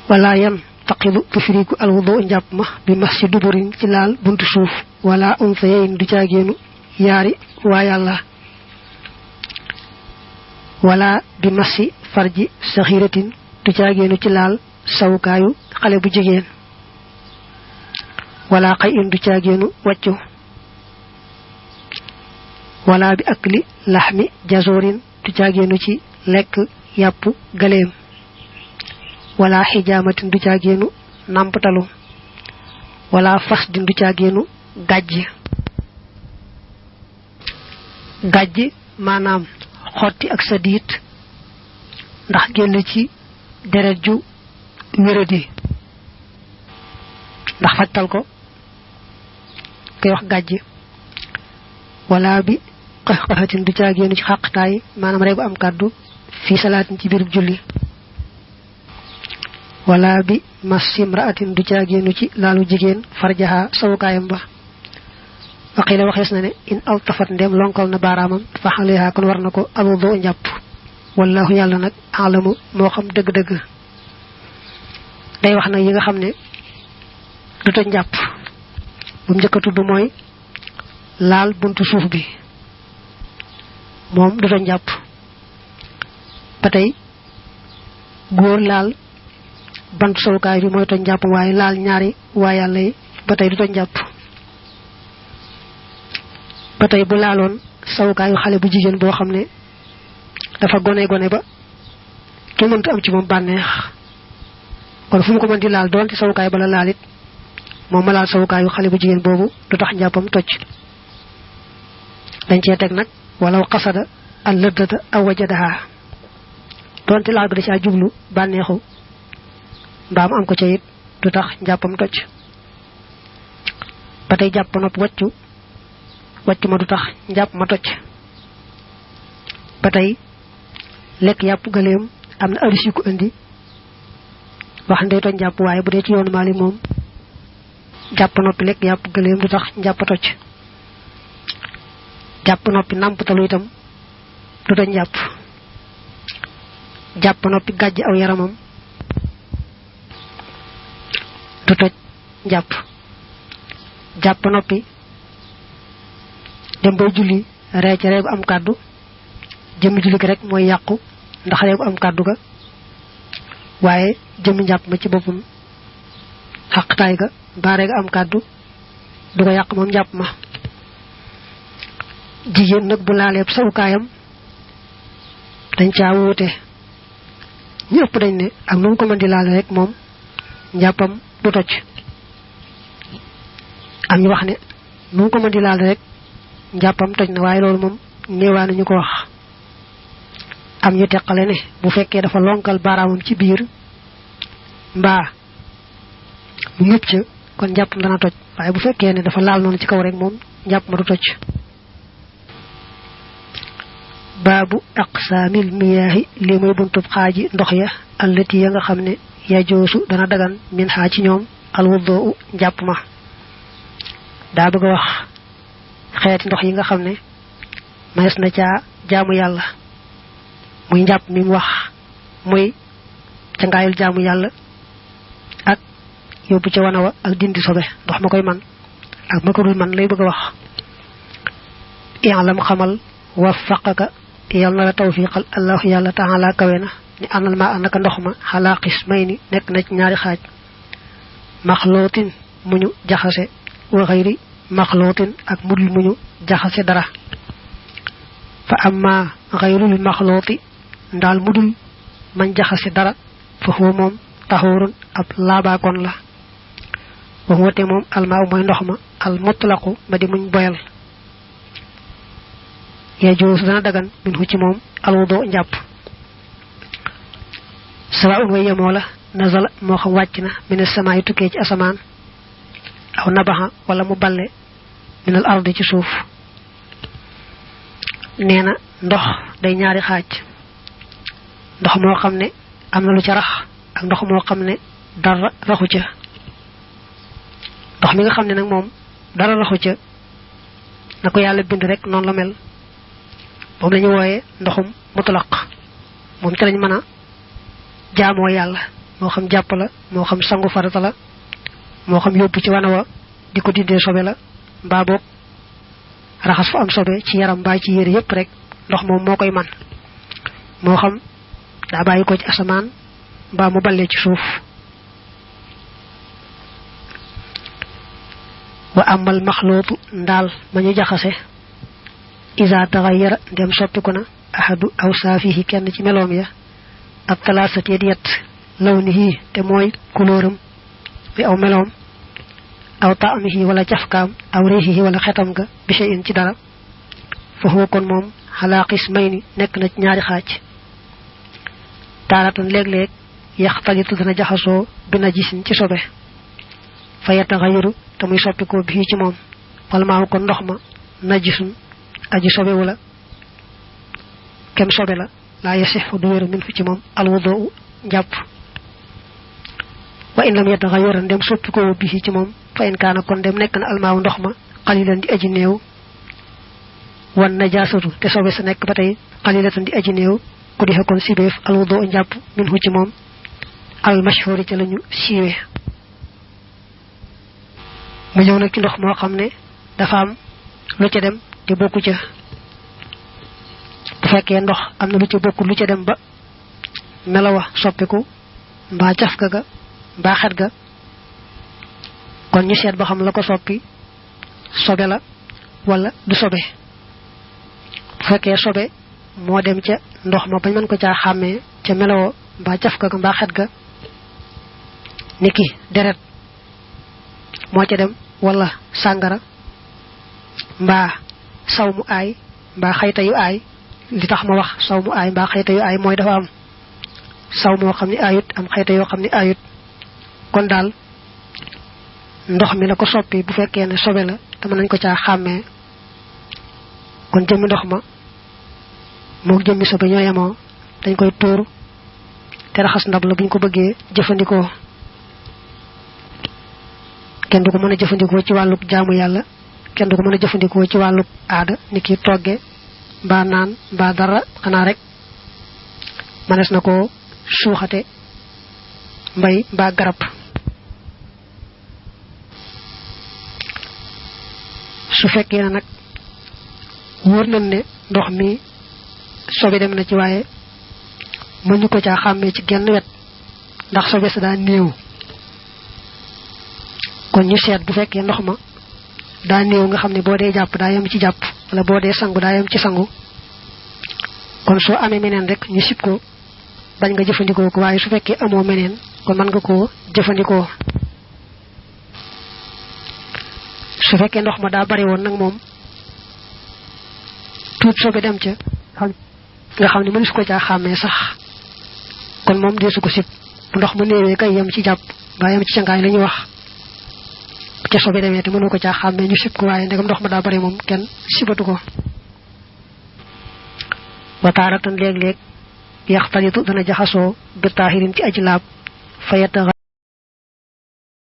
wala yan taqidu tufriku alwudu njàpp ma bi masjid duburin ci laal buntu suuf wala unsayayn du caagéenu yaari waa yàlla wala bi massi farji saxiratin du caagéenu ci laal sawukaayu xale bu jigéen wala xay in du caagéenu wàccu wala bi akli laxmi jazorin du caagéenu ci lekk yàpp galeem wala xijaamatin du caagéenu nàmptalu wala fas din du caagéenu gàjj maanaam xotti ak sa diit ndax génn ci deret ju wéradi ndax fajtal ko koy wax gàjj wala bi qaxqaxatin du caagéenu ci xàqtaay maanaam rey bu am kàddu fii salaatin ci biirub julli wala bi masimraatin du caagéenu ci laalu jigéen farjaha sawukaayam ba waqila waxees na ne in altafat ndem lonkal na baaraamam fa xaleha kon war na ko alwudu njàpp wallahu yàlla nag alamu moo xam dëgg-dëgg day wax nag yi nga xam ne du toj njàpp bu mu njëkk a tudd mooy laal buntu suuf bi moom du toj njàpp ba tey góor laal bantu sawukaay bi mooy toj njàpp waaye laal ñaari waa yàlla yi ba tey du toj njàpp ba tey bu laaloon sawukaayu xale bu jigéen boo xam ne dafa gone ba kenn mënta am ci moom bànneex kon fu mu ko mën di laal doonte sawukaay bala laalit moom ma laal sawukaayu xale bu jigéen boobu du tax njàppam toj dañ cee teg nag walaw qasada al lëddata aw wajadaha doonte laal bi da caa jublu bànneexu mbaam am ko ca it du tax njàppam toj ba tey jàpp nopp wàccu ma du tax njàpp ma toj ba tey lekk yàpp gëléem am na aris yu ko indi wax ndey toj njàpp waaye bu dee ci yoonu Maalik moom jàpp noppi lekk yàpp gëléem du tax njàpp toj jàpp noppi nàmptalu itam du toj njàpp jàpp noppi gàjj aw yaramam du toj njàpp jàpp noppi dem bay julli ree ca ree gu am kàddu jëmmi julli gi rek mooy yàqu ndax ree gu am kàddu ga waaye jëmmi njàpp ma ci boppam xaqtaay ga mbaa ree gu am kàddu du ko yàq moom njàpp ma jigéen nag bu laaleeb sawukaayam dañ caa wuute ñëpp dañ ne ak nu mu ko mën di laale rek moom njàppam du toj am ñu wax ne nu mu ko mën di laale rek njàppam toj na waaye loolu moom néewaa nañu ko wax am ñu teqale ne bu fekkee dafa lonkal baaraamam ci biir mbaa mu ñëpp ca kon njàppam dana toj waaye bu fekkee ne dafa laal noonu ci kaw rek moom njàpp ma du toj baabu aqsaamil miyaahi li muy buntub xaaji ndox ya allati ya nga xam ne yajoosu dana dagan min xaa ci ñoom alwudu njàpp ma daa bëgg a wax xeeti ndox yi nga xam ne manes na caa jaamu yàlla muy njàpp mi mu wax muy ca ngaayul jaamu yàlla ak yóbbu ca wana wa ak dindi sobe ndox ma koy man ak ma ko dul man lay bëgg a wax i'lam xamal waffaqaka yal na la tawfiqal allahu yàlla taala kawe na ni anal ma anaka ndox ma xalaa qismayni nekk na ci ñaari xaaj maxlootin muñu jaxase wa xayri maxlootin ak mudul muñu jaxase dara fa amma xayrul maxlooti ndaal mudul man jaxase dara fa huwa moom taxurun ab laabaakoon la wa huwa te moom almaaw mooy ndox ma al mutlaqu ma di muñ boyal yajuus dana dagan min hu ci moom alwudu njàpp sawaun way yemoo la nazala moo xam wàcc na min as-samaa'i tukkee ci asamaan aw nabaxa wala mu balle min al ardi ci suuf nee na ndox day ñaari xaaj ndox moo xam ne am na lu ca rax ak ndox moo xam ne dara raxu ca ndox mi nga xam ne nag moom dara raxu ca na ko yàlla bind rek noonu la mel moom la ñu wooyee ndoxum mutlaq moom ci lañ mën a jaamoo yàlla mo xam japp la mo xam sangu farata la mo xam yobbu ci wanawa diko dindé sobe la ba bok raxas fu am sobe ci yaram ba ci yére yépp rek ndox mom mo koy man mo xam da bayiko ci asaman ba mu balé ci suuf wa amal makhlutu ndal mañu jaxase iza taghayyara dem soppikuna ahadu awsafihi kenn ci melom ya ak talasati yadiyat lawnihi te moy couleuram bi aw melom aw ta'amihi wala jafkam aw rihihi wala xetam ga bi shay'in ci dara fa huwa kon mom hala qismayni nek na ci ñaari xaj taratan leg leg yaxtalitu dana jaxaso bi najisin ci sobe fa yataghayru tamuy soppiko bi ci mom wal ma ko ndox ma najisun aji sobe wala kem sobe la yasihu du wéru min fi ci mom al wudu japp wa in lam yataghayar dem soppiko bi ci mom fa in kana kon dem nek na al ma ndox ma qalilan di aji neew wan najasatu te sobe sa nek batay qalilatan di aji neew ku di kon sibef al wudu japp min hu ci mom al mashhur ci lañu siwé mu ñew nak ci ndox mo xamne dafa am lu ci dem te bokku ci bu fekke ndox amna lu ci bokku lu ci dem ba melawa soppiku ba jafka ga ba xet ga kon ñu sét ba xam la ko soppi sobe la wala du sobe bu fekke sobe mo dem ci ndox ma bañ man ko ca xamé ci melawa ba jafka ga ba xet ga niki deret mo ci dem wala sangara mba sawmu ay mba xeyta yu ay li tax ma wax sawmu ay mba xeyta yu ay moy dafa am saw mo xamni ayut am xeyta yo xamni ayut kon dal ndox mi la ko soppi bu fekke ne sobe la dama nañ ko ca xamé kon jëmi ndox ma mo jëmi sobe ñoyamo dañ koy tour té raxas ndab la buñ ko bëggé jëfëndiko kenn du ko mëna jëfëndiko ci walu jaamu yalla kenn du ko mëna jëfëndiko ci walu aada niki toggé ba naan ba dara xana rek manes nako suxaté mbay ba garab su fekkee nak wóor nañ ne ndox mi sobe dem na ci waaye mënu ko caa xàmmee ci genn wet ndax sobe sa daa néew kon ñu seet bu fekkee ndox ma daa néew nga xam ne boo dee jàpp daa yem ci jàpp wala boo dee sangu daa yem ci sangu kon soo amee meneen rek ñu sib ko bañ nga jëfandikoo ko waaye su fekkee amoo meneen kon mën nga koo jëfandikoo su fekkee ndox ma daa bari woon nag moom tuut sobe dem ca nga xam ne mënu su ko caa xàmmee sax kon moom deesu ko sib bu ndox ma néewee kay yem ci jàpp ba yem ci cangaay la ñuy wax ca sobe demee te mënu ko caa xàmmee ñu sib ko waaye ndegam ndox ma daa bari moom kenn sibatu ko wa taaratan léeg-léeg yaxtalitu dana jaxasoo bi taahirin ci aji laab fayata